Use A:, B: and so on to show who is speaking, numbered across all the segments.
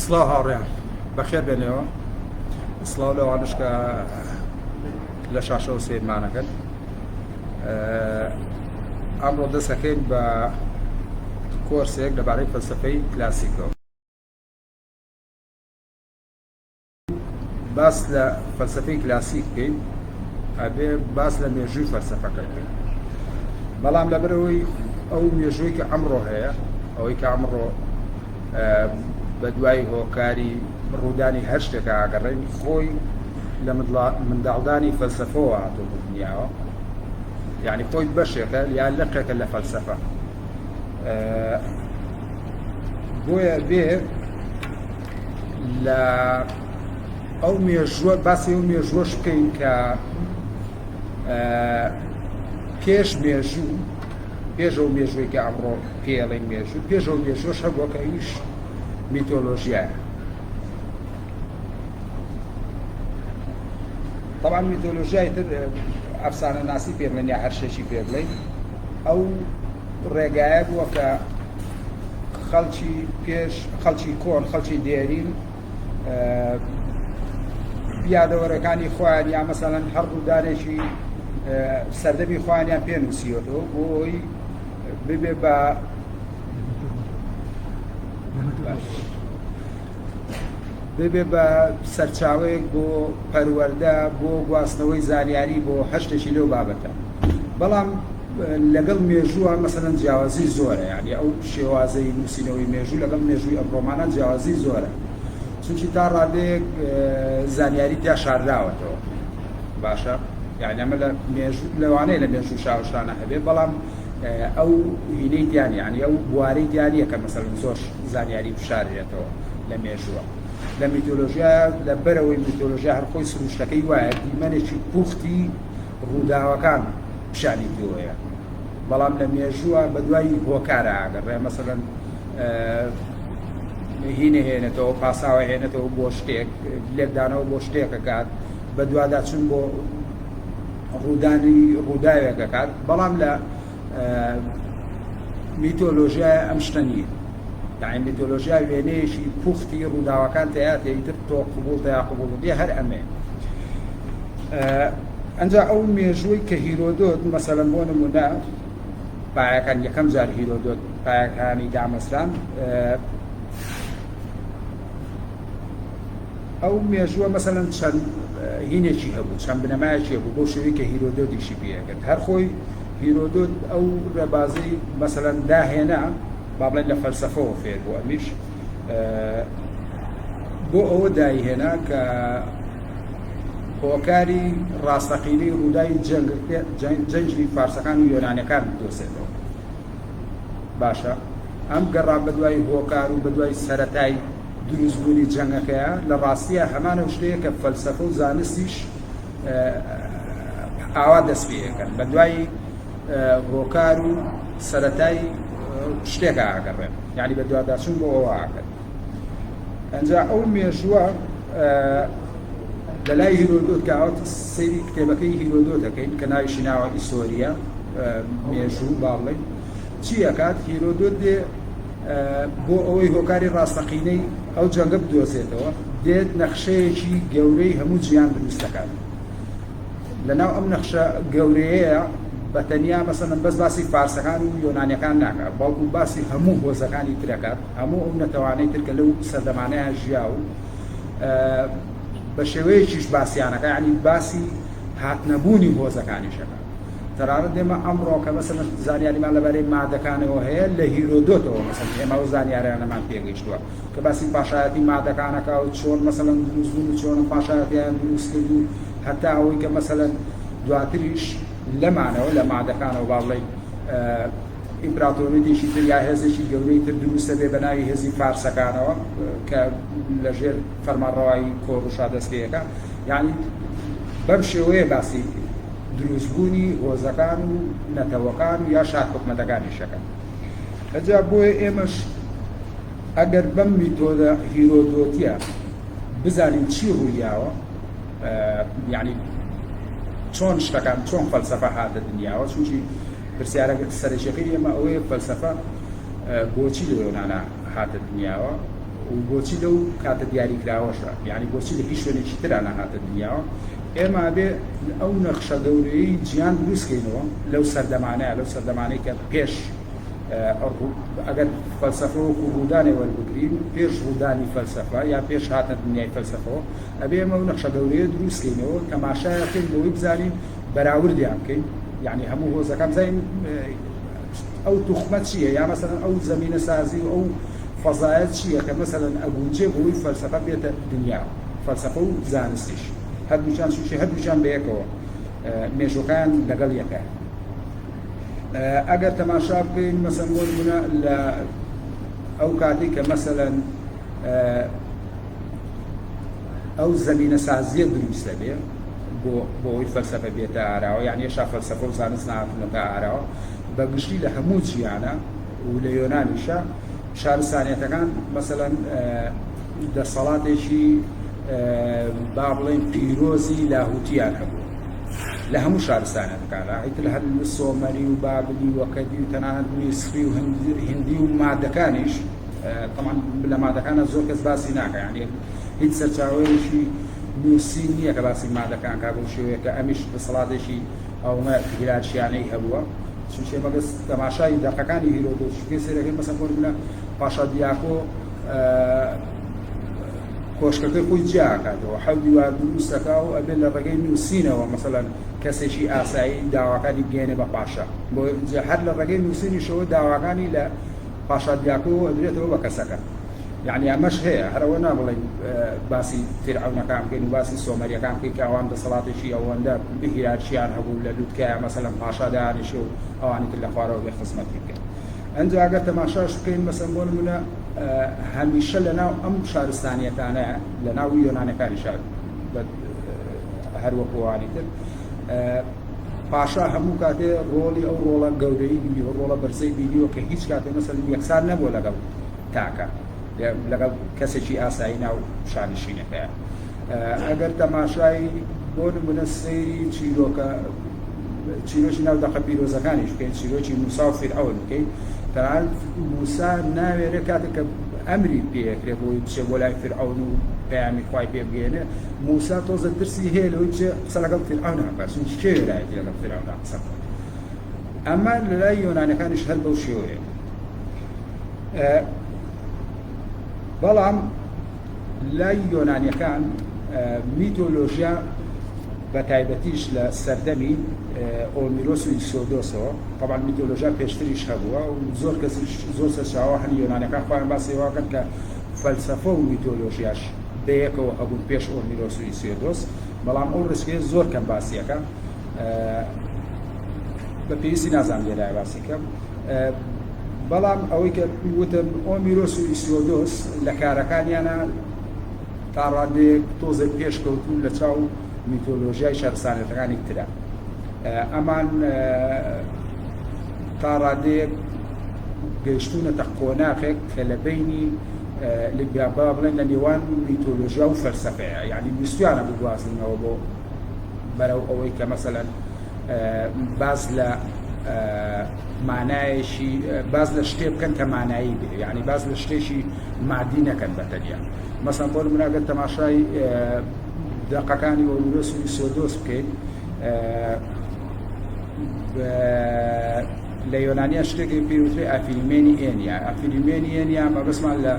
A: سڵاو هاوڕێیان بەخێر بێنەوە سڵاو لەوانش کە لە شاشەوە سێرمانەکەن ئەمڕۆ دەستەکەین بە کۆرسێک لەبارەی فەلسەفەی کلاسیکەوە باس لە فەلسەفەی کلاسیک بکەین ئەبێ باس لە مێژووی فەلسەفەکە بکەین بەڵام لەبەرەوەی ئەو مێژووی کە ئەمڕۆ هەیە ئەوەی کە ئەمڕۆ بە دوای هۆکاری ڕوودانی هەر شتێکە ئاگەڕێن خۆی لە منداڵدانی فەلسەفەوە هاتووە بۆ دنیاوە یعنی خۆی بەشێکە یان لەقێکە لە فەلسەفە بۆیە بێ لە ئەو مێژووە باسی ئەو مێژووەش بکەین کە پێش مێژوو پێش ئەو مێژووی کە ئەمڕۆ پێڵێن مێژوو پێش ئەو مێژووەش هەبووە کە ئەویش میتۆلۆژیایە طبعا میتۆلۆژیای تر ئەفسانە ناسی پێ بڵێن یا هەر شتێکی پێ بڵێن ئەو ڕێگایە بووە کە خەڵکی کۆن خەڵکی دێرین پیادەوەرەکانی خۆیان یا مەسەڵەن هەر ڕوودانێکی سەردەمی خۆیانیان پێنووسیوەتەوە بۆی ببێ بە سەرچاوەیەک بۆ پەروەردە بۆ گواستنەوەی زانیاری بۆ هەر شتێکی لەو بابەتە بەڵام لەگەڵ مێژووە مەسەڵەن جیاوازی زۆرە یعنی ئەو شێوازەی نووسینەوەی مێژوو لەگەڵ مێژووی ئەمڕۆمانە جیاوازی زۆرە چونکی تا ڕادەیەک زانیاری تیا شارداوەتەوە باشە یعنی ئەمە لە مێژوو لەوانەیە لە مێژوو شاوشانە هەبێ بەڵام ئەو هینەی دیانی یعنی ئەو بوارەی دیاریە کە مەسەڵەن زۆر زانیاری بشارێتەوە لە مێژووە لە میتۆلۆژیا لە بەرەوەی میتۆلۆژیا هەر خۆی سروشتەکەی وایە دیمەنێکی پوختی ڕووداوەکان پیشانی پێوەیە بەڵام لە مێژووە بە دوای هۆکارە ئاگەڕێ مەسەڵەن هینە هێنێتەوە پاساوە هێنێتەوە بۆ شتێک لێکدانەوە بۆ شتێکەکات بە دوادا چون بۆ ڕووداوێکەکات بەڵام لە میتۆلۆژیای ئەم شتە نیە یعنی میتۆلۆژیا وێنەیەشی پوختی ڕووداوەکان تەیاتە ئیتر تۆ قبوڵ یا قبوڵ دێ هەر ئەمێ ئەنجا ئەو مێژووی کە هیرۆدۆت مەسەڵەن بۆ نمونە پایەکان یەکەم جار هیرۆدۆت پایەکانی دامەزران ئەو مێژووە مەسەڵەن چەند هینێکی هەبوو چەند بنەمایەکی هەبوو بۆ شێوەی کە هیرۆدۆتیشی پێکرد هەر خۆی هیرۆدۆت ئەو ڕێبازەی مەسەڵەن داهێنا با بڵێن لە فەلسەفەوە فێر بووە ئەمیش بۆ ئەوە دایهێنا کە هۆکاری ڕاستەقینەی ڕووداوی جەنگی فارسەکان و یۆنانیەکان بدۆزێتەوە باشە ئەم گەڕا بە دوای هۆکار و بە دوای سەرەتای دروستبوونی جەنگەکەیە لە ڕاستیە هەمانە شتەیە کە فەلسەفە و زانستیش ئاوا دەست پێەکەن بە دوای هۆکار و سەرەتای شتێک ئاگەڕێن یعنی بە دواداچوون بۆ ئەوە ئاکرد ئەنجا ئەو مێژووە لە لای هیرۆدۆت کە ئەوت سەیری کتێبەکەی هیرۆدۆت دەکەین کە ناویشی ناوە ئیسۆریا مێژوو باڵێن چی ئەکات هیرۆدۆت دێ بۆ ئەوەی هۆکاری ڕاستەقینەی ئەو جەنگە بدۆزێتەوە دێت نەخشەیەکی گەورەی هەموو جیان دروست دەکات لەناو ئەم نەخشە گەورەیەیە بە تەنیا مەسەڵەن بەس باسی فارسەکان و یۆنانیەکان ناکات بەڵکو باسی هەموو هۆزەکانی ترەکات هەموو ئەو نەتەوانەی تر کە لەو سەردەمانەیە ژیا و بە شێوەیەکیش باسییانەکە ینی باسی هاتنەبوونی هۆزەکانیشەکە تەنانەت دێمە ئەمڕۆ کە مەسەڵەن زانیاریمان لەبارەی مادەکانەوە هەیە لە هیرۆدۆتەوە مەسەڵەن ئێمە ئەو زانیاریانەمان پێگەیشتووە کە باسی پاشایەتی مادەکانەکە و چۆن مەسەڵەن دروستبوون و چۆن پاشایەتیان دروست کرد و هەتا ئەوەی کە مەسەڵەن دواتریش لەمانەوە لە مادەکانەوە باڵێ ئیمپراتۆریەتێکی تر یا هێزێکی گەورەی تر دروستە بێ بە ناوی هێزی فارسەکانەوە کە لەژێر فەرمانڕەوایی کۆڕوشا دەستپێەکە یعنی بەم شێوەیە باسی دروستبوونی هۆزەکان و نەتەوەکان و یا شار حکومەتەکانیشەکە ئەجا بۆیە ئێمەش ئەگەر بەم میتۆدە هیرۆدۆتیە بزانین چی ڕوویاوە یعنی چۆن شتەکان چۆن فەلسەفە هاتە دنیاوە چونکی پرسیارە سەرچیەکەی ئێمە ئەوەیە فەلسەفە بۆچی لە یۆنانە هاتە دنیاوە و بۆچی لەو کاتە دیاریکراوەشە یعنی بۆچی لە هیچ شوێنێکی ترانە هاتە دنیاوە ئێمە بێ ئەو نەخشە گەورەی گیان دروستکەینەوە لەو سەردەمانەیە لەو سەردەمانەی کە پێش ئەگەر فەلسەفە وەکو ڕوودانی وەربگرین پێش ڕوودانی فەلسەفە یا پێش هاتە دنیای فەلسەفەوە ئەبێ ئەمە ئەو نەخشە گەورەیە دروستکەینەوە تەماشایەکەین بەوەی بزانین بەراوردیان بکەین یعنی هەموو هۆزەکان بزانین ئەو توخمە چییە یا مەسەلەن ئەو زەمینە سازی و ئەو فەزایەت چییە کە مەسەلەن ئەگونجێ بۆی فەلسەفە بێتە دنیا فەلسەفە و زانستیش هەردووچان سوشی هەردووچان بەیەکەوە مێژوەکان لەگەڵ یەکە ئەگەر تەماشا بکەین مەسەلەن بۆ نمونە لە ئەو کاتی کە مەسەلەن ئەو زەمینە سازیە دروستە بێ بۆی فەلسەفە بێتە ئاراوە یعنی ێشا فەلسەفە و زانست نهاتونەتە ئاراوە بەگشتی لە هەموو جیانە و لە یۆنانیشە شارستانیەتەکان مەسەلەن دەسەڵاتێکی با بڵێن پیرۆزی لاهوتیان هەبوو لە هەموو شارستانیەتەکانە هیتر لە هەر سۆمەری و بابلی و کەدی و تەنانەت میسری و هندی و مادەکانیش طبعاً لە مادەکانە زۆر کەس باسی ناکە یعنی هیچ سەرچاوەیەکی نووسی نییە کە باسی مادەکان کا بۆ شێوەیە کە ئەمیش دەسەڵاتێکی ئەومە هیرارشیانەی هەبووە چونچێ مەگەس تەماشای دەقەکانی هیرۆدۆت شوکەی سێرەکەی مەسەن بۆ نمونە پاشا دیاکۆ کۆشکەکەی خۆی جیاکاتەوە حەودی وا دروستەکە و ئەبێ لە ڕێگەی نووسینەوە مەسەلەن کەسێکی ئاسایی داواکانی بگێنێ بە پاشا بۆ هەر لە ڕێگەی نووسینیشەوە داواکانی لە پاشا دیاکۆ ئەدرێتەوە بە کەسەکە یعنی ئەمەش هەیە هەرەوە نابڵێن باسی فیرعەونەکان بکەین و باسی سۆمەریەکان بکەین کە ئەوان دەسەڵاتێکی ئەوەندە هیرارشیان هەبوو لە لووتکایە مەسەلەن پاشا دایانیشە و ئەوانی تر لە خوارەوە بێ خزمەتی بکەن ئەنجا ئەگەر تەماشاش بکەین مەسەلەن بۆ نمونە هەمیشە لەناو ئەم شارستانیەتانەیە لەناو یۆنانیەکانیشە هەروەکوانی تر پاشا هەموو کاتێ ڕۆڵی ئەو ڕۆڵە گەورەی بینی و ڕۆڵە بەرزەی بینیوە کە هیچ کاتێ مەسەلەن یەکسان نەبووە لەگەڵ تاکە لەگەڵ کەسێکی ئاسایی ناو شانشینەکەیە ئەگەر تەماشای بۆ نمونە سەیری چیرۆکی ناو دەقە پیرۆزەکانیش بکەین چیرۆکی موسا و فیرعەون بکەین تەنانەت موسا ناوێرە کاتێک کە ئەمری پێکرێ بۆی بچێ بۆ لای فیرعەون و پەیامی خوای پێ بگێنێ موسا تۆزە ترسی هەیە لەوەی بچێ قسە لەگەڵ فیرعەون هەکات چونکی کێ وێرایەتی لەگەڵ فیرعەون قسە بکات ئەمە لە لای یۆنانیەکانیش هەر بەو شێوەیە بەڵام لای یۆنانیەکان میتۆلۆژیا بە تایبەتیش لە سەردەمی ئۆمیرۆس و ئیسۆدۆسەوە طبعاً میتۆلۆژیا پێشتریش هەبووە و زۆر کەسیش زۆر سەرچاوە هەن یۆنانیەکان خۆیان باسی واکەن کە فەلسەفە و میتۆلۆژیاش بەیەکەوە هەبوون پێش ئۆمیرۆس و ئیسۆدۆس بەڵام ئەو ڕسکەیە زۆر کەم باسیەکە بە پێویستی نازانم لێرای باسی کەم بەڵام ئەوەی کە وتم ئۆمیرۆس و ئیسۆدۆس لە کارەکانیانە تا ڕادێک تۆزە پێشکەوتون لە چاو میتۆلۆژیای شارستانیەتەکانی ترە ئەمان تا ڕادێک گەیشتونەتە قۆناغێک کە لە بینی با بڵێن لە نێوان میتۆلۆژیا و فەلسەفەیە یعنی ویستیانە بگوازنەوە بۆ بەرەو ئەوەی کە مەسەلەن باز لە مانایشی باز لە شتێ بکەن کە مانایی بێ یعنی باز لە شتێکی مادی نەکەن بەتەنیا مەسەڵەن بۆ نمونە ئەگەر تەماشای دەقەکانی ئۆمیرۆس و ئیسۆدۆس بکەین لە یۆنانیا شتێکی پێوترێ ئافریمێنی ئێنیا ئافریمێنی ئێنیا مەبەسمان لە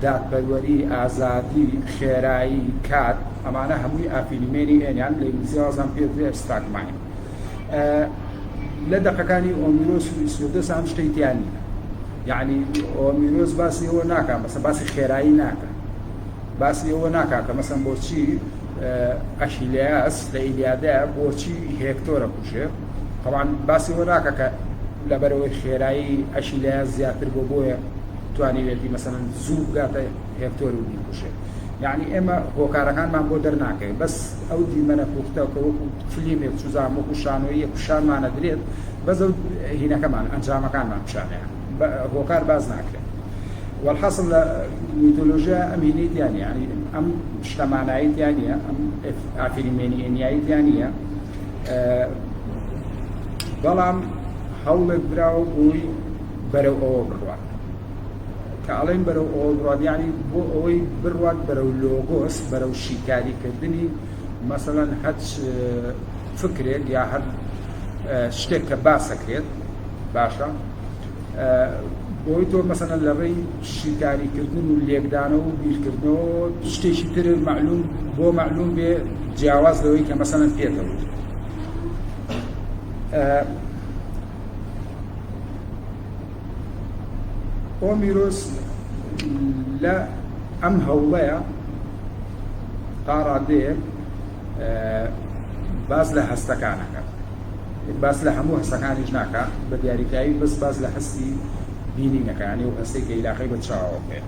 A: دادپەروەری ئازادی خێرایی کات ئەمانە هەمووی ئافریمێنی ئێنیان لە ئینگلیزیەوەزان پێوترێ ئەبستراکت مایند لە دەقەکانی ئۆمیرۆس و ئیسۆدۆس هەم شتێکیان نییە یعنی ئۆمیرۆس باسی ئەوە ناکات مەسەڵەن باسی خێرایی ناکات باسی ئەوە ناکات کە مەسەڵەن بۆچی ئەشیلیاس لە ئیلیادەیە بۆچی هێکتۆرە کوشێ طبعاً باسی ئەوە ناکات کە لەبەرەوەی خێرایی ئەشیلیاس زیاتر بۆیە توانیوێتی مەسەڵەن زوو بگاتە هێکتۆر و بیکوشێ یعنی ئێمە هۆکارەکانمان بۆ دەرناکەین بەس ئەو دیمەنە پوختە کە وەکو فیلمێک چوزان وەکو شانۆیە کوشانمانە درێت بەس ئەو هینەکەمان ئەنجامەکانمان پیشانەیە هۆکار باز ناکرێت والحاصل لە میتۆلۆژیا ئەم هینەیەتیان نییە یعنی ئەم شتەماناییتیان نییە ئەم ئافریمێنی ئێنیاییتیان نییە بەڵام هەوڵێک براوە بووی بەرەو ئەوە بڕوات كألين برو أوبراد يعني بو أوي برواد برو لوجوس برو شيكاري كدني مثلا هاتش فكرة يا هاد شتك باسكريت باشا بۆی تۆ مەسەنە لە ڕێی شیکاریکردن و لێکدانەوە و بیرکردنەوە شتێکی تر معلوم بۆ معلوم بێ جیاواز لەوەی کە مەسەنەن پێکەوت. ئۆمیرۆس لە ئەم هەوڵەیە تا ڕادەیەک باز لە هەستەکانەکە، باز لە هەموو هەستەکانیش ناکە بە دیاریکایی، بەس باز لە هەستی بینینەکانی و هەستێک کە عیلاقەی بە چاوە بێت.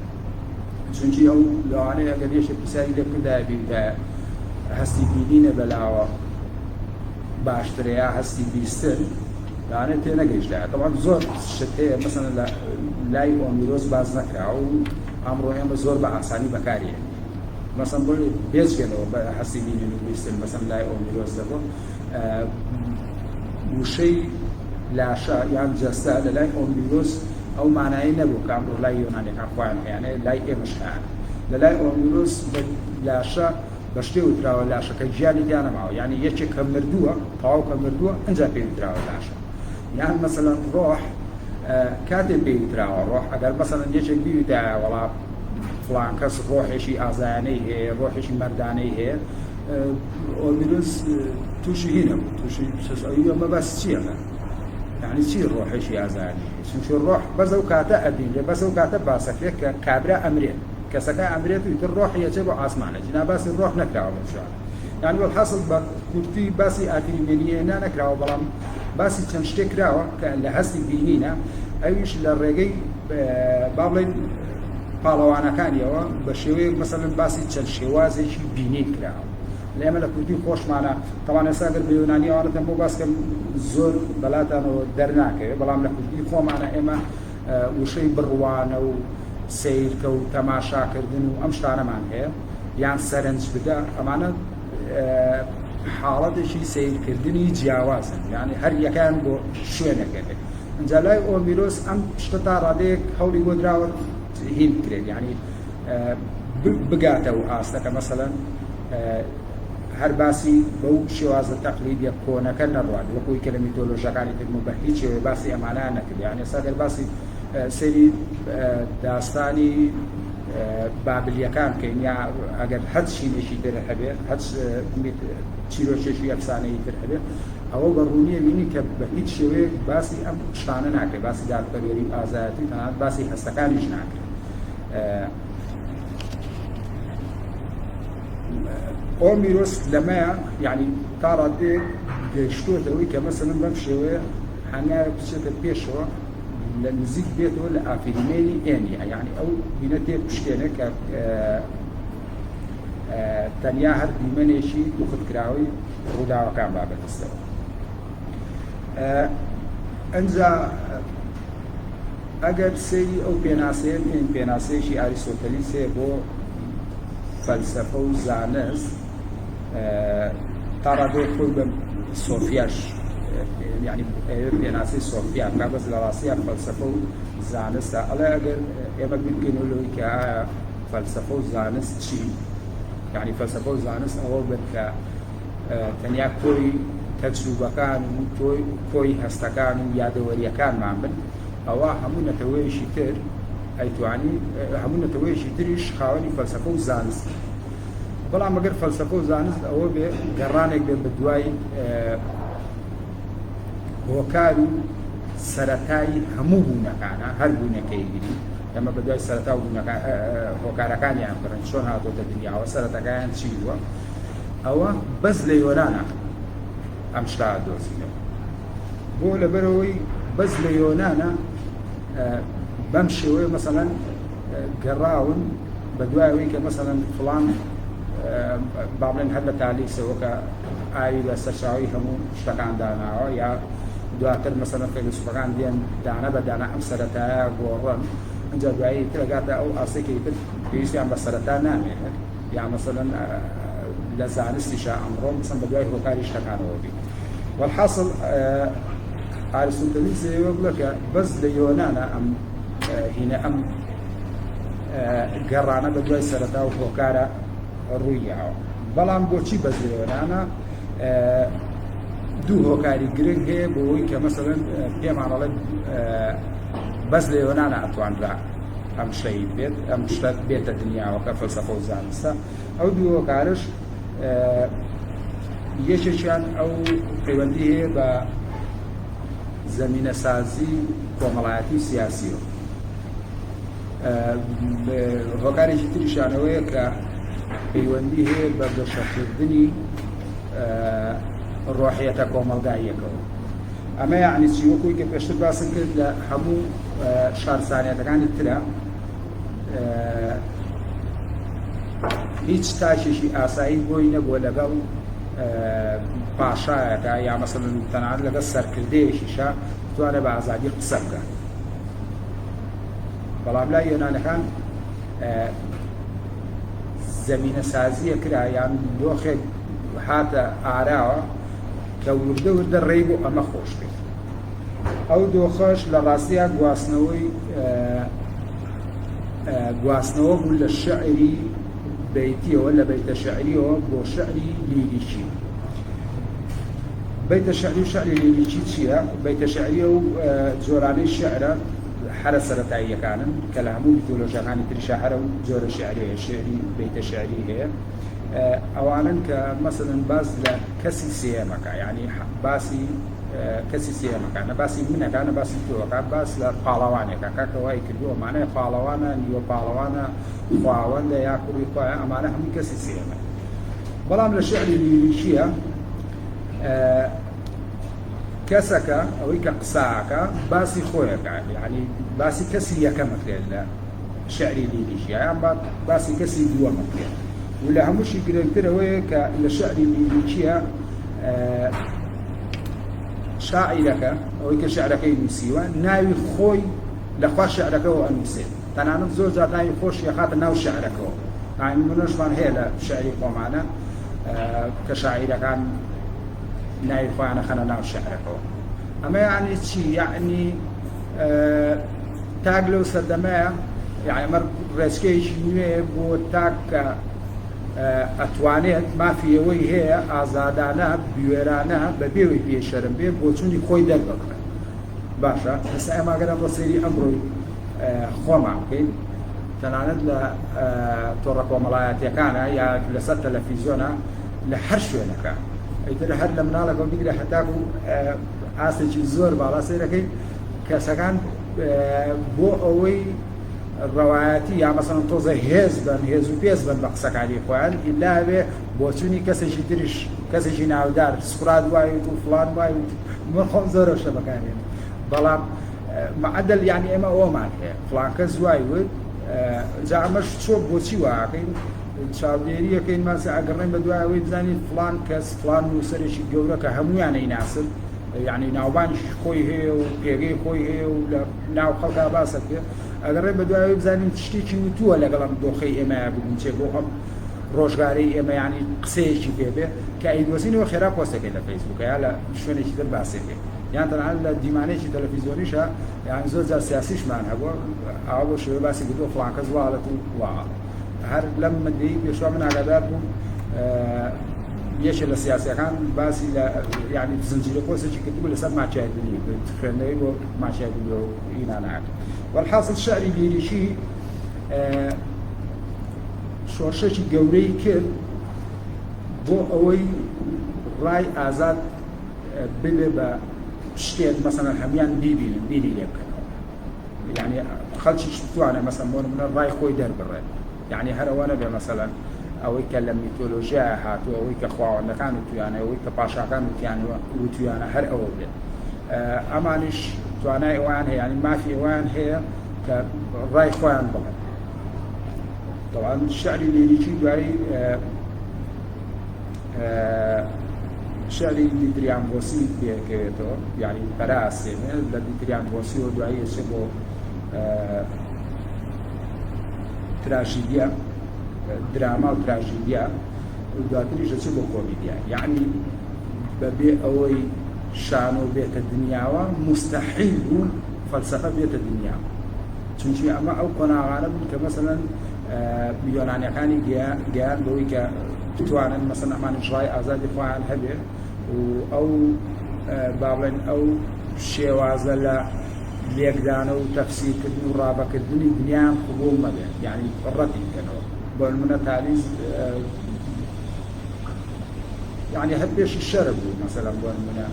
A: چونکی ئەو لەوانەیە ئەگەر یەکێک پرسیاری لێ بکردایە بیردا هەستی بینینە بەلاوە باشترەیە هەستی بیستن لەوانەیە تێنەگەیشتایە. طبعاً زۆر شت هەیە مەسەڵەن لە لای ئۆمیرۆس باز نەکرا و ئەمڕۆ ئێمە زۆر بە ئاسانی بەکارێنین. مەسەڵەن بۆ بێزگەنەوە بە هەستی بینین و بیستن مەسەڵەن لای ئۆمیرۆس دەبۆ وشەی لاشە یان جەستە لە لای ئۆمیرۆس ئەو مانایی نەبوو کە ئەمڕۆ لای یۆنانیەکان خۆیان هەیە لای ئێمەش هەیە. لە لای ئۆمیرۆس لاشە بە شتێ وتراوە لاشەکە گیانی دیان نەماوە، یعنی یەکێک کە مردووە تەواو کە مردووە ئەنجا پێی وتراوە لاشە. یان مەسەڵەن ڕۆح کاتێک پێی وتراوە ڕۆح ئەگەر مەسەڵەن یەکێک بیوتایە وەڵا فڵان کەس ڕۆحێکی ئازایانەی هەیە ڕۆحێکی مەردانەی هەیە، ئۆمیرۆس تووشی هی نەبوو، تووشی ئەمە بەس چییە؟ یعنی چی ڕۆحێکی ئازایانی؟ چونکە ڕۆح بەس ئەو کاتە ئەبینێ، بەس ئەو کاتە باسەکرێت کە کابرا ئەمرێت، کەسەکە ئەمرێت و تر ڕۆحی ئەچێ بۆ ئاسمانە، جنا باسی ڕۆح نەکراوە بەشوان. یعنی وەڵحاصل بە کورتی باسی ئافریمێنیە نەکراوە، بەڵام باسی چەند شتێک کراوە کە لە هەستی بینینە، ئەویش لە ڕێگەی با بڵێن پاڵەوانەکانیەوە بە شێوەیەک مەسەڵەن باسی چەند شێوازێکی بینین کراوە. لێمە لە کوردی خۆشمانە تەوان ئێستا ئەگەر بە یۆنانیەوانەتەن بۆ باسکەم زۆر بەلاتانەوە دەرناکەوێت، بەڵام لە کوردی خۆمانە ئێمە وشەی بڕوانە و سیرکە و تەماشاکردن و ئەم شتانەمان هەیە، یان سەرنج بدە، ئەمانە حاڵەتێکی سیرکردنی جیاوازن، یعنی هەر یەکان بۆ شوێنەکەوێت. ئەنجا لای ئۆمیرۆس ئەم شتە تا ڕادەیەک هەوڵی بۆ دراوە هین بکرێت، یعنی بگاتە و ئاستەکە مەسەڵەن هەر باسی بەو شێوازە تەقلیدیە کۆنەکە نەڕوات، وەکوی کە لە میتۆلۆژیەکانی تر بە هیچ شێوەیە باسی ئەمانە نەکرد. یعنی ئێستا ئەگەر باسی سەیری داستانی بابلیەکان بکەین یا ئەگەر هەچ شینێکی تر هەبێت، هەچ چیرۆکێکی ئەفسانەیی تر هەبێت، ئەوە بەڕوونیە بینی کە بە هیچ شێوەیەک باسی ئەم شتانە ناکرێت، باسی دادپەروەری و ئازادی تەنانەت باسی هەستەکانیش ناکرێت. ئۆمیرۆس لەمەیە یعنی تا ڕادەیەک گەیشتووەتەوەی کە مەسەڵەن بەم شێوەیە هەنگاوێ بچێتە پێشەوە لە نزیک بێتەوە لە ئافریمێنی ئێنیە، یعنی ئەو بینە تێ پشتێنە کە تەنیا هەر دیمەنێکی دوختکراوی ڕووداوەکان بابەتەستەوە. ئەنجا ئەگەر سەیری ئەو پێناسەیە بێن، پێناسەیەکی ئاریستۆتەلیسێ بۆ فەلسەفە و زانست، تا ڕادەیەک خۆی بە سۆفیاش یعنی پێناسەی سۆفیا کا بەس لە ڕاستیە فەلسەفە و زانستە. ئەڵێ ئەگەر ئێمە بگەینەوە لەوەی کە ئایا فەلسەفە و زانست چی؟ یعنی فەلسەفە و زانست ئەوە بێت کە تەنیا کۆی تەجروبەکان و کۆی هەستەکان و یادەوەریەکانمان بن، ئەوە هەموو نەتەوەیەکی تر ئەیتوانی هەموو نەتەوەیەکی تریش خاوەنی فەلسەفە و زانست. بەڵام ئەگەر فەلسەفە و زانست ئەوە بێ گەڕانێک بێت بە دوای هۆکار و سەرەتایی هەموو بوونەکانە، هەر بوونەکەی گیری ئەمە بە دوای سەرەتا و هۆکارەکانیان بڕن چۆن هاتۆتە دنیاوە، سەرەتەکەیان چی بووە، ئەوە بەس لە یۆنانە ئەم شتە دۆزینەوە. بۆ لەبەرەوەی بەس لە یۆنانە بەم شێوەیە مەسەڵەن گەڕاون بە دوایەوەی کە مەسەڵەن فڵان با بڵێن هەر بە تالیسەوە کە ئاوی بە سەرچاوی هەموو شتەکان داناوە، یا دواتر مەسەڵەن فەیلسوفەکان دێن دانە بە دانە ئەم سەرەتایە گۆڕن، ئەنجا دوایی ترگاتە ئەو ئاسێکی تر پێویستیان بە سەرەتا نامێنێت، یا مەسەڵەن لە زانستیشە ئەمڕۆ مەسەڵەن بە دوای هۆکاری شتەکانەوە بێت. وەڵحاصل ئاریستۆتەلیس ئێوە بڵێ کە بەس لە یۆنانە ئەم هینە ئەم گەڕانە بە دوای سەرەتا و هۆکارە ڕوویاوە. بەڵام بۆچی بەس لێوەرانە دوو هۆکاری گرنگ هەیە بۆ ئەوەی کە مەسەڵەن پێمانەڵێ بەس لێوەرانە ئەتوانرا ئەم شەی بێت، ئەم شتە بێتە دنیاوە کە فەلسەفە و زانستە. ئەو دوو هۆکارش یەکێکیان ئەو پەیوەندی هەیە بە زەمینە سازی کۆمەڵایەتی سیاسیەوە. هۆکارێکی تریشانەوەیە کە پەیوەندی هەیە بە گەشەکردنی ڕۆحیەتە کۆمەڵگاییەکەوە. ئەمە یعنی چی؟ وەکوی کە پێشتر باسم کرد لە هەموو شارستانیەتەکانی ترە هیچ تاکێکی ئاسایی بۆی نەبووە لەگەڵ پاشایەکە یا مەسەڵەن تەنانەت لەگەڵ سەرکردەیەکیشە بتوانێت بە ئازادی قسە بکات. بەڵام لای یۆنانەکان زەمینە سازیە کرا یان دۆخێک هاتە ئاراوە کە وردە وردە ڕێی بۆ ئەمە خۆش کرد. ئەو دۆخەش لە ڕاستیە گواستنەوە بوو لە شعری بەیتیەوە، لە بەیتە شعریەوە بۆ شعری لیریکی. بەیتە شعری و شعری لیریکی چییە؟ بەیتە شعریە و جۆرانەی شعرە هەرە سەرەتاییەکانن کە لە هەموو میتۆلۆژیاکانی تریشە هەرە و جۆرە شعریەیە، شعری بەیتە شعری هەیە. ئەوانن کە مەسەڵەن باس لە کەسی سێمەکە، یعنی باسی کەسی سێمەکانە، باسی منەکانە، باسی تۆەکە، باس لە پاڵەوانێکە کاکەوای کردووە مانای پاڵەوانە، نیوە پاڵەوانە، خواوەندە یا کوڕی خۆیان، ئەمانە هەموو کەسی سێمە. بەڵام لە شعری لیریکیە کەسەکە ئەوەی کە قساکە باسی خۆیەکە، یعنی باسی کەسی یەکەمەکرێت لە شعری لیریکیە یان باسی کەسی دووەمەکرێت. و لە هەمووشی گرنگترەوەیە کە لە شعری لیریکیە شاعیرەکە ئەوەی کە شعرەکەی نووسیوە ناوی خۆی لەخوا شعرەکەەوە ئەنووسێت، تەنانەت زۆر جار ناوی خۆش یەخاتە ناو شعرەکەەوە. منۆشمان هەیە لە شعری خۆمانە کە شاعیرەکان ناوی خۆیانە خەنە ناو شعرەکەەوە. ئەمە یعنی چی؟ یعنی تاک لەو سەردەمەیە، یعنی ئەمە ڕێچکەیەکی نوێ بۆ تاک کە ئەتوانێت مافیەوەی هەیە ئازادانە بوێرانە بە بێوەی پێشەرم بێ بۆ چوونی خۆی دەربکڕێت. باشە ئێستا ئەماگەرە بۆ سەیری ئەمڕۆی خۆمان بکەین، تەنانەت لە تۆڕە کۆمەڵایەتیەکانە یا لەسەر تەلەڤیزیۆنە لە هەر شوێنەکە ئەیتر هەر لە مناڵەکە بگرە هەتاکو ئاسێکی زۆر باڵا سەیرەکەی کەسەکان بۆ ئەوەی ڕەوایەتی یا مەسەڵەن تۆزە هێز بن، هێز و پێز بن بە قسەکانی خۆیان، ئیلا بێ بۆ چوونی کەسێکی تریش، کەسێکی ناودار سوڕات وایت و فڵان وایت من خۆم زۆرە شتە بەکارێنم. بەڵام معدل یعنی ئێمە ئەومان هەیە فڵان کەس وای وت جا ئەمەش چۆ بۆچی واکەین چاودێریەکەین ماسە ئەگەڕێن بە دوای ئەوەی بزانین فڵان کەس فڵان نووسەرێکی گەورە کە هەموویان ئەیناسن، یعنی ناوبانیش خۆی هەیە و پێگەی خۆی هەیە و لە ناو خەڵکا باسە کرد، ئەگەڕێ بە دوای بزانین تشتێکی وتووە لەگەڵم دۆخەی ئێمەیە ببین چێ بۆ هەم ڕۆژگارەی ئێمە یعنی قسەیەکی پێبێ کە ئەیدوەزینەوە خێرا پۆستەکەی لە فەیسبووکە یا لە شوێنێکی تر باسێکێ، یان تەنانەت لە دیمانەیەکی تەلەڤیزیۆنیشە، یان زۆر جار سیاسیشمان هەبووە ئاوا بۆ شێوەی باسی کردووە فڵان کەس واڵەت و واڵە. هەر لەم مدەی پێشوا من ئاگادار بووم یەکێک لە سیاسیەکان باسی لە یعنی زنجیرە پۆستێکی کردبوو لەسەر ماچایدنی خوێندنەوەی بۆ ماچایدنی و ئینانەکە. والحاصل شعری لیریکی شۆرشێکی گەورەی کرد بۆ ئەوەی ڕای ئازاد ببێ بە شتێک مەسەڵەن هەمیان بیبینن بیری لێ بکەنەوە، یعنی خەڵکیش بتوانێت مەسەڵەن بۆ نمونە ڕای خۆی دەربڕێت، یعنی هەرەوەنە بێ مەسەڵەن ئەوەی کە لە میتۆلۆژیا هاتووە، ئەوەی کە خواوەندەکان وتویانە، ئەوەی کە پاشاکان وتویانە هەر ئەوە بێت. ئەمانیش توانای ئەوان هەیە، ینی مافی ئەوان هەیە کە ڕای خۆیان بڵێن. طبعا شعری لیریکی دوایی شعری دیتریان بۆسی پێکەوێتەوە، یعنی بەراسێنێ لە دیتریان بۆسی و دوایی ئەچێ بۆ تراژیدیا، دراما و تراژیدیا، و دواتریش ئەچێ بۆ کۆمیدیا، یعنی بەبێ ئەوەی شانۆ بێتە دنیاوە مستحیل بوو فەلسەفە بێتە دنیاوە، چونکی ئەمە ئەو قۆناغانە بوون کە مەسەڵەن یۆنانیەکانی گیان بەوەی کە بتوانن مەسەڵەن ئەمان ژڕای ئازادی خۆیان هەبێ و ئەو با بڵێن ئەو شێوازە لە لێکدانە و تەفسیرکردن و ڕابەکردنی دنیایان قبوڵ مەبێ، یعنی ڕەتی بکەنەوە. بۆ نمونە تالیز يعني هەر پێشی شەرە بوو مەسەڵەن بۆ نمونە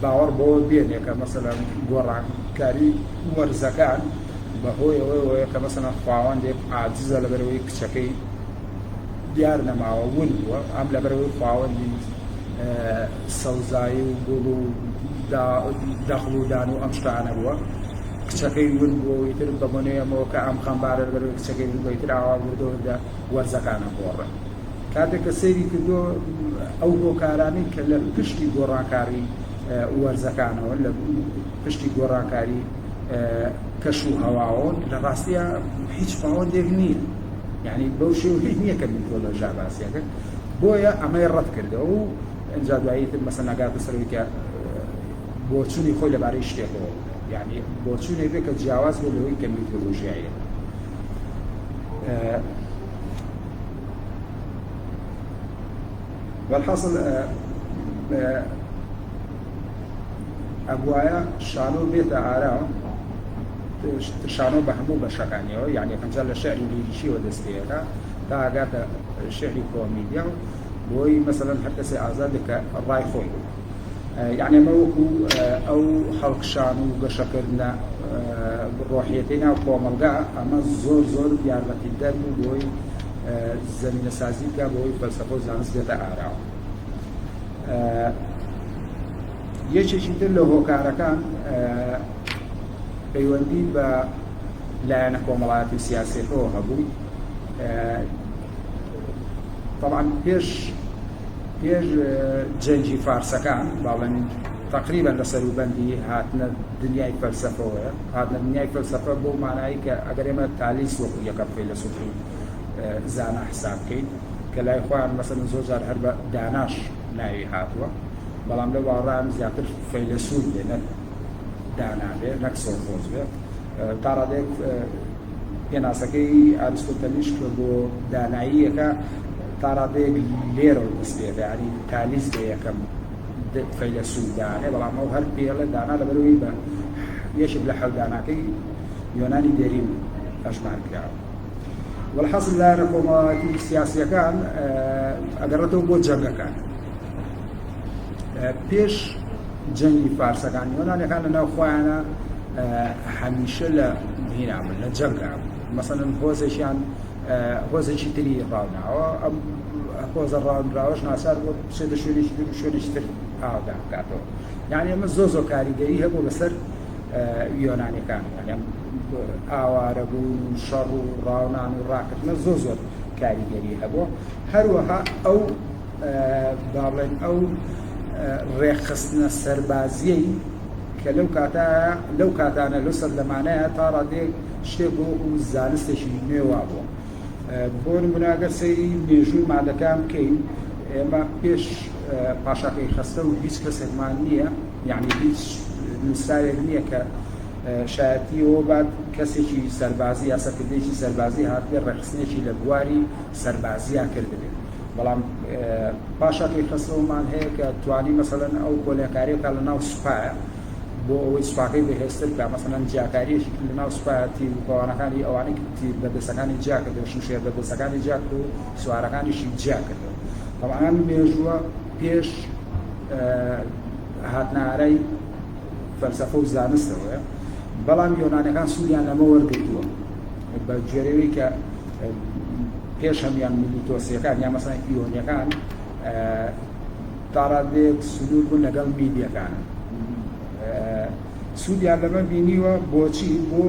A: باوەڕ بەوە بێنێ کە مەسەڵەن گۆڕانکاری وەرزەکان بەهۆی ئەوەیە کە مەسەڵەن خواوەندێک عاجزە لەبەرەوەی کچەکەی دیار نەماوە ون بووە، ئەم لەبەرەوەی خواوەندی سەوزایی و گوڵ و دەخڵ و دان و ئەم شتانە بووە، کچەکەی ون بووە ئیتر بە بۆنەیەمەوە کە ئەم خەمبارە لەبەرەوەی کچەکەی ون بووە ئیتر ئاوا بردەوە وەرزەکانە گۆڕن. کاتێک کە سەیری کردو ئەو هۆکارانەی کە لە پشتی گۆڕانکاری وەرزەکانەوە لە پشتی گۆڕانکاری کەش و هەواوە لە ڕاستیە هیچ باوەندێک نییە، یعنی بەو شێوەیە نییە کە میتۆلۆژیا باسیەکە، بۆیە ئەمەی ڕەت کردەوە و ئەنجا دواییتر مەسەڵەن ناگاتە سەرەوەی کە بۆچوونی خۆی لەبارەی شتێکەوە، یعنی بۆچوونێک بێ کە جیاواز بێ لەوەی کە میتۆلۆژیایە. والحاصل ئەبوایە شانۆ بێتە ئارا شانۆ بە هەموو بەشەکانیەوە، یعنی پەنجا لە شعری لیریشیەوە دەستپێەکە تا ئاگاتە شعری کۆمیدیا و بۆی مەسەڵەن هەر کەسێ ئازادێ کە ڕای خۆی بوو، یعنی ئەمە وەکو ئەو خەڵکشان و گەشەکردنە ڕۆحیەتەی ناو کۆمەلگا ئەمە زۆر زۆر یارمەتیدەر بوو بۆی زەمینە سازی بکە بۆی فەلسەفە و زانست بێتە ئاراوە. یەکێکی تر لە هۆکارەکان پەیوەندی بە لایەنە کۆمەڵایەتی سیاسیەکەوە هەبوو. طبعا پێش جەنگی فارسەکان باڵێن تقریبا لە سەروبەندی هاتنە دنیای فەلسەفەوەیە، هاتنە دنیای فەلسەفە بۆ مانایی کە ئەگەر ئێمە تالیس وەکو یەکەم فەیلسوفی زانە حساب بکەین کە لای خۆیان مەسەڵەن زۆر جار هەر بە داناش ناوی هاتووە، بەڵام لە باڕان زیاتر فەیلسوف بێ نەک دانا بێ نەک سۆفۆز بێ. تا ڕادێک پێناسەکەی ئاریستۆتەلیش کە بۆ داناییەکە تا ڕادەیەک لێرە دەست پێ، یعنی تالیز بێ یەکەم فەیلسوف دانێ، بەڵام ئەو هەر پێڵە دانا لەبەرەوەی بە یەکێک لە حەوداناکەی یۆنانی دێرین هەژمار کراوە. والحەصل لایەنە کۆمەڵایەتی سیاسیەکان ئەگەڕێتەوە بۆ جەنگەکان. پێش جەنگی فارسەکان یۆنانیەکان لەناو خۆیانە هەمیشە لە هینابن لە جەنگا، مەسەڵەن هۆزێکی تری ڕاوناوە، ئەم هۆزە ڕاونراوەش ناچار بۆ بچێتە شوێنێکی تر و شوێنێکی تر ئاودا بکاتەوە. یعنی ئەمە زۆر کاریگەری هەبوو بەسەر یۆنانیەکان، یعنی ئاوارە بوون و شەڕ و ڕاونان و ڕاکردنە زۆر کاریگەری هەبوو. هەروەها ئەو با بڵێن ئەو ڕێخستنە سەربازیەی کە لەو کاتانە لەو سەردەمانەیە تا ڕادێک شتێک بۆ و زانستێکی نوێوا بووە. بۆ نمونە ئەگەر سەیری مێژووی مادەکان بکەین، ئێمە پێش پاشاکەی خەستە و هیچ کەسێکمان نییە، یعنی هیچ نووسراوێک نییە کە شایەتیەوە بعد کەسێکی سەربازی یاساکردێکی سەربازی هاتبێ ڕێخستنێکی لە بواری سەربازیان کردبێت. بەڵام پاشاکەی خەستەوەمان هەیە کە توانی مەسەڵەن ئەو کۆلێکاریەکە لە ناو سوپایە بۆ ئەوەی سوپاکەی بەهێزتر بکە، مەسەڵەن جیاکاریەکی لە ناو سوپایەتی کۆوانەکانی ئەوانەی بەدەستەکانی جیا کردەوە، شمشێر بەدەستەکانی جیا کرد و سوارەکانیشی جیا کردەوە. طبعا مێژووە پێش هاتنارەی فەلسەفە و زانستەوەیە، بەڵام یۆنانیەکان سوودیان لەمە وەرگرتووە بە جێرەوەی کە پێش هەمیان میلیتۆسیەکان یا مەسەڵەن ئیۆنیەکان تا ڕادێک سنوور بوون لەگەڵ میدیەکانە. سوودیان لەمە بینیوە بۆچی؟ بۆ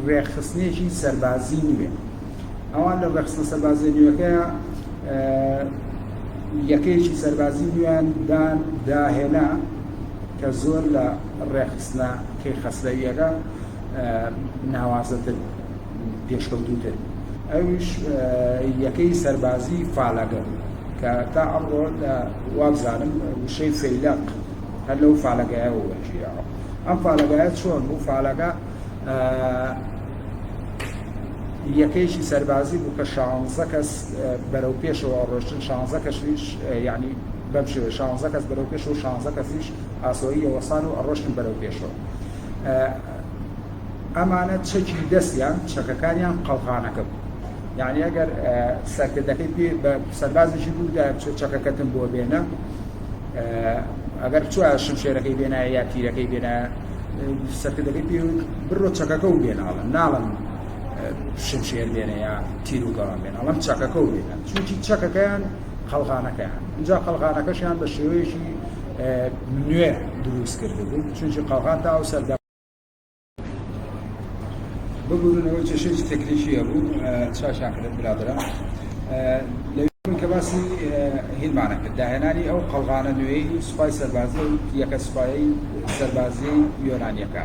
A: ڕێخستنێکی سەربازی نوێ. ئەوان لە ڕێخستنە سەربازی نوێەکەیە یەکەیەکی سەربازی نوێیان داهێنا کە زۆر لە ڕێخستنەکەی خەسلەویەکە ناوازەتر پێشکەوتووتر. ئەویش یەکەی سەربازی فالەگە کە تا ئەمڕۆ وابزانم وشەی فەیلق هەر لەو فالەگەیەوە وەرگیراوە. ئەم فالەگایە چۆن بوو فالەگە یەکەیشی سەربازی بوو کە 16 کەس بەرەو پێشەوە ڕۆشتن 16 کەسیش یعنی بەم شێوەیە 16 کەس بەرەو پێشەوە 16 کەسیش ئاسۆیی ئەوەسان و ئەڕۆشتن بەرەو پێشەوە. ئەمانە چەکی دەستیان چەکەکانیان قەڵغانەکە بوو. یعنی ئەگەر سەرکردەکەی پێ بە سەربازێکی بوو چەکەکەتم بۆ بێنە، ئەگەر چوە شمشێرەکەی بێنایە یا تیرەکەی بێنایە سەرکردەکەی پێ بڕۆ چەکەکە و بێناڵن ناڵن شمشێر بێنە یا تیر و گەڵام بێن ئەڵەم چەکەکە و بێنن چونکی چەکەکەیان قەڵغانەکەیان اینجا قەڵغانەکەشیان بە شێوەیەکی نوێ دروست کرده بوو چونکی قەڵغان تا ئەو سەردا ببوورنەوە چێشێکی تەکنیکیە بوو چاشان کرد برادرە لەوێ کە باسی هیلمانە کرد داهێنانی ئەو قەڵغانە نوێی سوپای سەربازی و یەکە سوپایی سەربازی یۆنانیەکە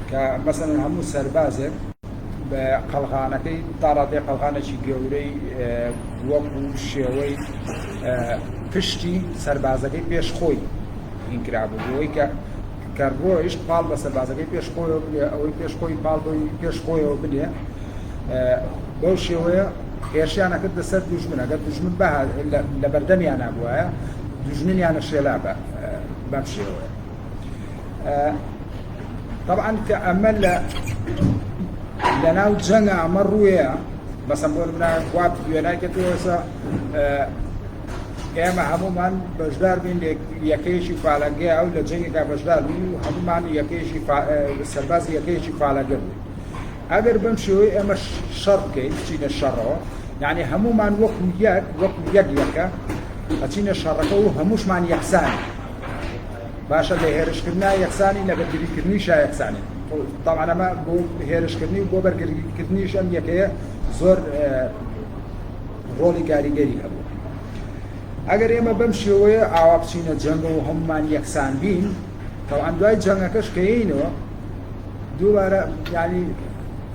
A: کە مەسەڵەن هەموو سەربازێک بە قەڵغانەکەی تاڕادێ قەڵغانێکی گەورەی وەکو شێوەی پشتی سەربازەکەی پێشخۆی هینکرابوو بۆی کە ڕۆیشت پاڵ بە سەربازەکەی پێشخۆیەوە بنێ ئەوەی پێشخۆی پاڵ پێشخۆیەوە بنێ بەو شێوەیە هێرشیانەکرد لەسەر دوژمن ئەگەر دوژمن لە بەردەمیان نبووایە دوژمنیانە شێلا بەم شێوەیە. طبعا کە ئەمە لەناو جەنگە ئەمە ڕوویە بەسەم بۆ نمونە وا وێنایکەوەسە ئێمە هەمومان بەشدار بین یەکەیەکی فالەگەی ئەو لە جەنگێکا بەشدار بین و هەمومان یەکەیەکی سەرباز یەکەیەکی فالەگە بوو. ئەگەر بەم شێوەی ئێمە شەڕ بکەین بچینە شەڕەوە یعنی هەمومان وەکو یەکە ئەچینە شەڕەکە و هەمووشمان یەکسانی باشە لە هێرشکردنا یەکسانی لە بەرگریکردنیشا یەکسانی. طبعا ئەمە بۆ هێرشکردنی و بۆ بەرگریکردنیش ئەم یەکەیە زۆر ڕۆڵی کاریگەری هەبوو. ئەگەر ئێمە بەم شێوەیە ئاوا بچینە جەنگە و هەمومان یەکسان بین طبعا دوای جەنگەکەش کە یینەوە دووبارە یعنی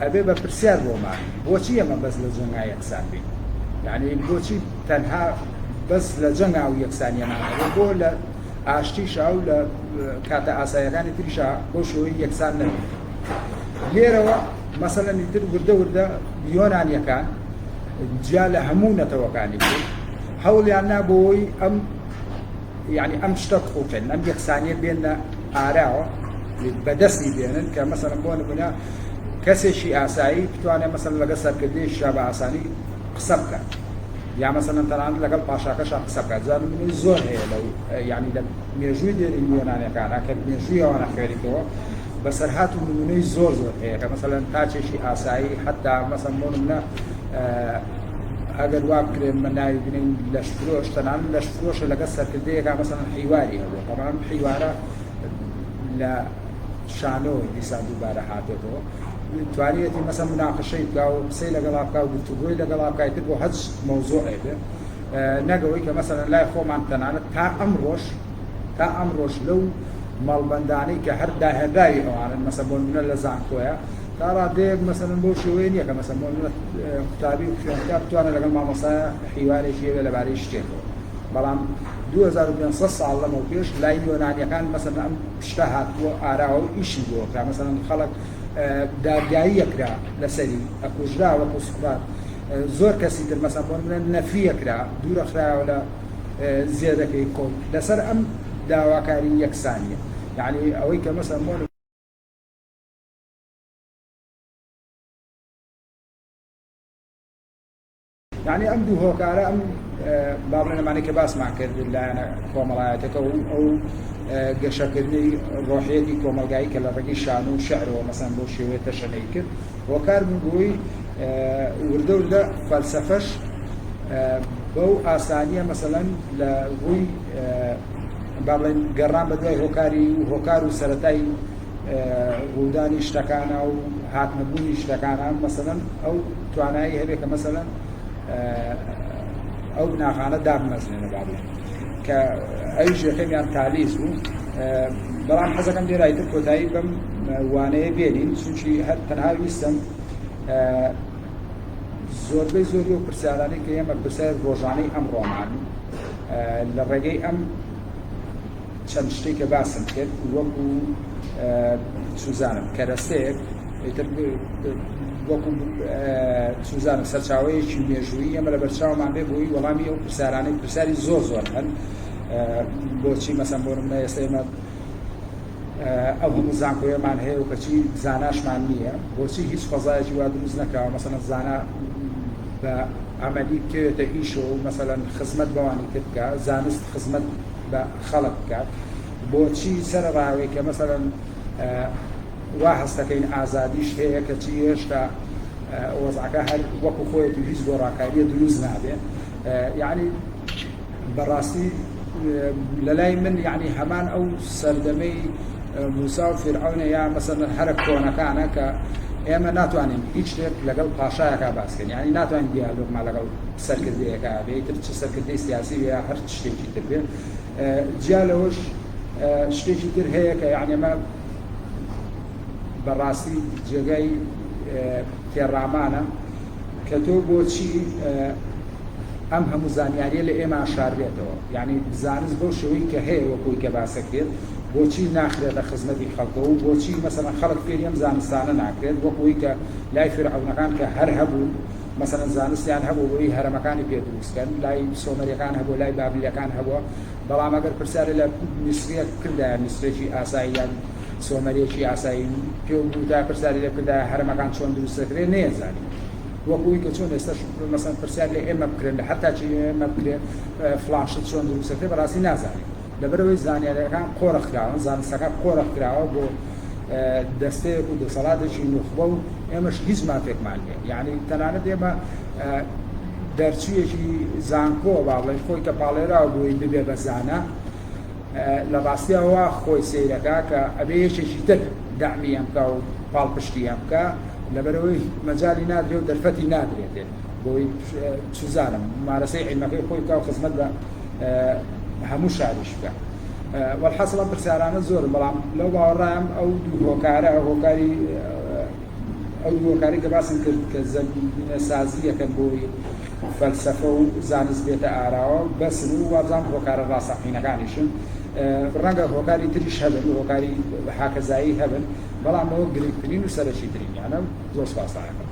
A: ئەبێ بە پرسیار بۆمان بۆچی ئەمە بەس لە جەنگا یەکسان بین یعنی بۆچی تەنها بەس لە جەنگا و یەکسانیانانەوە بۆ لە ئاشتیشا و لە کاتە ئاسایەکانی تریشا بۆ شێوەی یەکسان نەبین. لێرەوە مەسەڵەن ئیتر وردە یۆنانیەکان جیا لە هەموو نەتەوەکانی بوو هەوڵیان نابۆی یعنی ئەم شتە بخۆکەن ئەم یەکسانیە بێنە ئاراوە بەدەستی بێنن کە مەسەڵەن بۆ نمونە کەسێکی ئاسایی بتوانێت مەسەڵەن لەگە سەرکردەیەکیشا بە ئاسانی قسە بکات یا مەسەڵەن تەنانەت لەگەڵ پاشاکەشا قسە بکات زانمونەی زۆر هەیە لەو یعنی لە مێژووی دێری یۆنانیەکانە کە مێژووی ئەوانە خوێنیتەوە بەسەرهات و نمونەی زۆر هەیە کە مەسەڵەن تاچێکی ئاسایی حتا مەسەڵەن بۆ نمونە ئەگەر وا بکرێن مە ناوی بنین لەشفرۆش تەنانەت لەشفرۆشە لەگە سەرکردەیەکا مەسەڵەن حیواری هەبوو طبعا حیوارە لە شانۆی دیسان دووبارە هاتێتەوە توانیەتی مەسەڵەن مناقەشەی بکا و قسەی لەگەڵا بکا و گفتوگۆی لەگەڵا بکایتر بۆ هەچ مەوزوعێ بێ نەگەوەی کە مەسەڵەن لای خۆمان تەنانەت تا ئەمڕۆژ لەو مەڵبەندانەی کە هەر داهێنراوی ئەوانن مەسەڵەن بۆ نمونە لە زانکۆیە تا ڕادەیەک مەسەڵەن بۆ شێوەیە نییە کە مەسەڵەن بۆ نمونە قوتابی و خوێندکار بتوانێت لەگەڵ مامۆستایە حیوارێکی هەبێت لەبارەی شتێکەوە بەڵام 2500 ساڵ لەمە پێش لای یۆنانیەکان مەسەڵەن ئەم شتە هاتووە ئاراوە و ئیشی بۆ کرا مەسەڵەن خەڵک دادگایی یەکرا لەسەری ئەکوژرا وەکو سوپات زۆر کەسی تر مەسەڵەن بۆ نمونە نەفی یەکرا دوورەخراوە لە زێدەکەی کۆم لەسەر ئەم داواکاری یەکسانیە یعنی ئەوەی کە مەسەڵەن بۆ یعنی ئەم دوو هۆکارە ئەم با بڵێن ئەمانەی کە باسمان کرد لایەنە کۆمەڵایەتەکە و ئەو گەشەکردنی ڕۆحیەتی کۆمەلگایی کە لە ڕێگەی شان و شەعرەوە مەسەڵەن بۆ شێوەیە تەشەنەی کرد هۆکار بوو بۆی وردە فەلسەفەش بەو ئاسانیە مەسەڵەن لە ڕووی با بڵێن گەڕان بە دوای هۆکار و سەرەتای ڕوودانی شتەکانە و هاتنەبوونی شتەکانە مەسەڵەن ئەو توانایی هەبێت کە مەسەڵەن ئەو بناغانە دابمەزنێنە با بڵێن کە ئەوی ژێخەمیان تالیز بوو بەڵام حەزەکەم لێرایتر کۆتایی بەم وانەیە بێنین چونکی هەر تەنها ویستم زۆربەی زۆری و پرسیارانەی کە ئێمە پرسیار ڕۆژانەی ئەمڕۆمان لە ڕێگەی ئەم چەند شتێک کە باسم کرد وەکو سوزانم کەرەستەیەک وەکو سوزانم سەرچاوەیەکی مێژووی ئەمە لە بەرچاومان بێ بۆی وەڵامی ئەو پرسیارانەی پرسیاری زۆر هەن بۆچی مەسەن بۆ نمونە ئێستا ئێمە ئەو هەموو زانکۆیەمان هەیە و کەچی زاناشمان نییە بۆچی هیچ فەزایەکی وا دروست نەکراوە مەسەڵەن زانا بە عملی بکەوێتە ئیشۆ و مەسەڵەن خزمەت بەوانی کرد بکە زانست خزمەت بە خەڵک بکات بۆچی سەرڕاوێک کە مەسەڵەن وا هەستەکەین ئازادیش هەیە کەچی هێشتا وەزعەکە هەر وەکو خۆیەتی هیچ بۆ ڕاکاریە دروست نابێت یعنی بەڕاستی لەلای من یعنی هەمان ئەو سەردەمەی موسا و فرعەونە یا مەسەڵەن هەرە کۆنەکانە کە ئێمە ناتوانین هیچ شتێک لەگەڵ پاشایەکە باسکەین یعنی ناتوانین دیالۆگمان لەگەڵ سەرکردەیەکە بێت چ سەرکردەی سیاسی یا هەر شتێکی تر بێت جیا لەوەش شتێکی تر هەیە کە یعنی ئەمە بەڕاستی جێگای تێڕامانە کە تۆ بۆچی ئەم هەموو زانیاریە لە ئێمە ئاشاربێتەوە یعنی زانست بەو شێوەی کە هەیە وەکوی کە باسەکرێت بۆچی ناخرێتە خزمەتی خەڵکەوە و بۆچی مەسەڵەن خەڵک فێری ئەم زانستانە ناکرێت وەکوی کە لای فرعەونەکان کە هەر هەبوو مەسەڵەن زانستیان هەبوو بۆی هەرەمەکانی پێ دروستکەن لای سۆمەریەکان هەبوو لای بابلیەکان هەبووە بەڵام ئەگەر پرسیارە لە میسریە کردایە میسرێکی ئاسایی یان سۆمەریەکی ئاسایی پێ بوودا پرسیاری لێ کردایە هەرەمەکان چۆن دروست دەکرێت نەیەزانی وەکوی کە چۆن ئێستا مەسەڵەن پرسیار لێ ئێمە بکرێن لە هەتاچی ئێمە بکرێت فڵانشت چۆن دروست دەکرێت بەڕاستی نازانین لەبەرەوەی زانیاریەکان قۆڕەخراون زانستەکان قۆڕەخراوە بۆ دەستەیەک و دەسەڵاتێکی نوخبە و ئێمەش هیچ مافێکمان نییە یعنی تەنانەت ئێمە دەرچوویەکی زانکۆ باڵێ خۆی کە پاڵێراوە بۆی ببێ بە زانە لە ڕاستیەوە خۆی سەیرەکە کە ئەبێ یەکێکی تر دامی ئەم بکە و پاڵپشتی ئەم بکە لەبەرەوەی مەجالی نادرێت و دەرفەتی نادرێتێت بۆی سوزانم مارەسەی عیلمەکەی خۆی بکە و خزمەت بە هەموو شاریش بکە وەڵحەسڵ ئەم پرسیارانە زۆرن بەڵام لەو باوەڕایم ئەو دوو هۆکارە ئەو دوو هۆکاری کە باسم کرد کە زەمینە سازی یەکەن بۆی فەلسەفە و زانست بێتە ئاراوە بەسن و وابزان هۆکارە ڕاستەقینەکانیشن ڕەنگە هۆکاری تریش هەبن و هۆکاری حاکەزایی هەبن بەڵام ئەوە گرنگترین و سەرەکی ترینیانە زۆر سپاسایەکە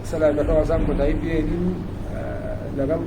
A: سەلای بەخۆ وازان کۆتایی پێێنین لەگەڵ